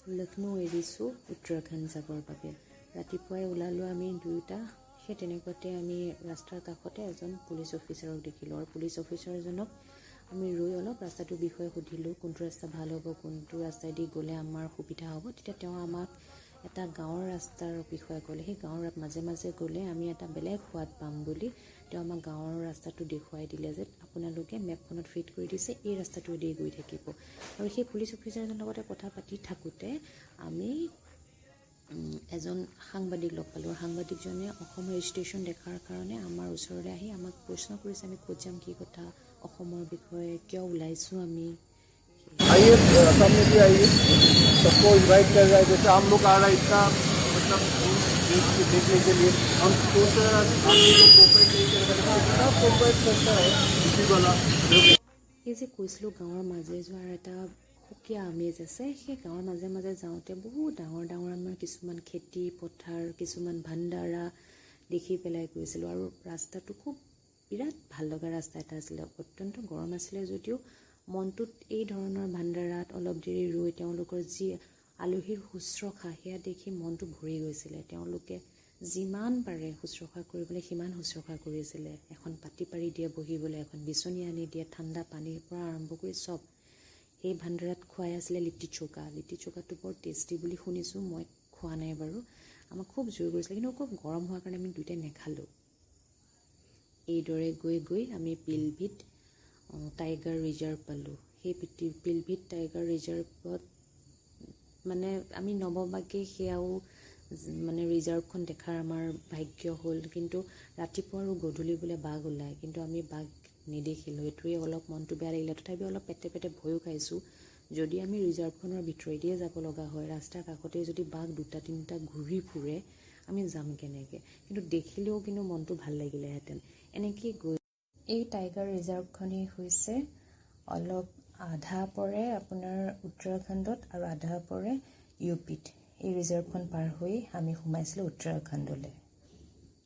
লক্ষ্ণৌ এৰিছোঁ উত্তৰাখণ্ড যাবৰ বাবে। ৰাতিপুৱাই ওলালোঁ আমি দুয়োটা। সেই তেনেকুৱাতে আমি ৰাস্তাৰ কাষতে এজন পুলিচ অফিচাৰক দেখিলোঁ আৰু পুলিচ অফিচাৰজনক আমি ৰৈ অলপ ৰাস্তাটোৰ বিষয়ে সুধিলোঁ, কোনটো ৰাস্তা ভাল হ'ব, কোনটো ৰাস্তাইদি গ'লে আমাৰ সুবিধা হ'ব। তেতিয়া তেওঁ আমাক এটা গাঁৱৰ ৰাস্তাৰ বিষয়ে ক'লে। সেই গাঁৱৰ মাজে মাজে গ'লে আমি এটা বেলেগ সোৱাদ পাম বুলি তেওঁ আমাক গাঁৱৰ ৰাস্তাটো দেখুৱাই দিলে যে আপোনালোকে মেপখনত ফিট কৰি দিছে, এই ৰাস্তাটোৱেদি গৈ থাকিব। আৰু সেই পুলিচ অফিচাৰজনৰ লগতে কথা পাতি থাকোঁতে আমি এজন সাংবাদিক লগ পালোঁ। সাংবাদিকজনে অসম ৰেজিষ্ট্ৰেশ্যন দেখাৰ কাৰণে আমাৰ ওচৰলৈ আহি আমাক প্ৰশ্ন কৰিছে আমি ক'ত যাম, কি কথা, অসমৰ বিষয়ে কিয় ওলাইছোঁ আমি। आइए सामने भी आइए, सबको इनवाइट कर रहा है। जैसे हम लोग आ रहा है इतना मतलब देखने के लिए हम सोच रहे हैं आदमी को कोऑपरेट नहीं करेगा, इतना कोऑपरेट करता है इसी वाला। এই যে কৈছিলোঁ গাঁৱৰ মাজে যোৱাৰ এটা সুকীয়া আমেজ আছে, সেই গাঁৱৰ মাজে মাজে যাওঁতে বহুত ডাঙৰ ডাঙৰ আমাৰ কিছুমান খেতি পথাৰ, কিছুমান ভাণ্ডাৰা দেখি পেলাই গৈছিলোঁ। আৰু ৰাস্তাটো খুব বিৰাট ভাল লগা ৰাস্তা এটা আছিলে। অত্যন্ত গৰম আছিলে যদিও মনটোত এই ধৰণৰ ভাণ্ডাৰাত অলপ দেৰি ৰৈ তেওঁলোকৰ যি আলহীৰ শুশ্ৰূষা সেয়া দেখি মনটো ভৰি গৈছিলে। তেওঁলোকে যিমান পাৰে শুশ্ৰূষা কৰিবলৈ সিমান শুশ্ৰূষা কৰিছিলে। এখন পাটি পাৰি দিয়ে বহিবলৈ, এখন বিচনী আনি দিয়ে, ঠাণ্ডা পানীৰ পৰা আৰম্ভ কৰি চব। সেই ভাণ্ডাৰাত খুৱাই আছিলে লিট্টি চৌকা। লিট্টি চৌকাটো বৰ টেষ্টি বুলি শুনিছোঁ, মই খোৱা নাই বাৰু। আমাক খুব জোৰ কৰিছিলে, কিন্তু খুব গৰম হোৱাৰ কাৰণে আমি দুয়োটাই নেখালোঁ। এইদৰে গৈ গৈ আমি পিলভিত টাইগাৰ ৰিজাৰ্ভ পালোঁ। সেই পিলভিত টাইগাৰ ৰিজাৰ্ভত মানে আমি নৱবাগেই সেয়াও মানে ৰিজাৰ্ভখন দেখাৰ আমাৰ ভাগ্য হ'ল। কিন্তু ৰাতিপুৱা আৰু গধূলি বোলে বাঘ ওলায়, কিন্তু আমি বাঘ নেদেখিলোঁ। এইটোৱে অলপ মনটো বেয়া লাগিলে। তথাপি অলপ পেটে পেটে ভয়ো খাইছোঁ, যদি আমি ৰিজাৰ্ভখনৰ ভিতৰেদিয়ে যাব লগা হয়, ৰাস্তাৰ কাষতে যদি বাঘ দুটা তিনিটা ঘূৰি ফুৰে, আমি যাম কেনেকৈ। কিন্তু দেখিলেও কিন্তু মনটো ভাল লাগিলেহেঁতেন। এনেকৈ গৈ এই টাইগাৰ ৰিজাৰ্ভখনেই হৈছে অলপ আধা পৰে আপোনাৰ উত্তৰাখণ্ডত আৰু আধা পৰে ইউ পিত। এই ৰিজাৰ্ভখন পাৰ হৈ আমি সোমাইছিলোঁ উত্তৰাখণ্ডলৈ।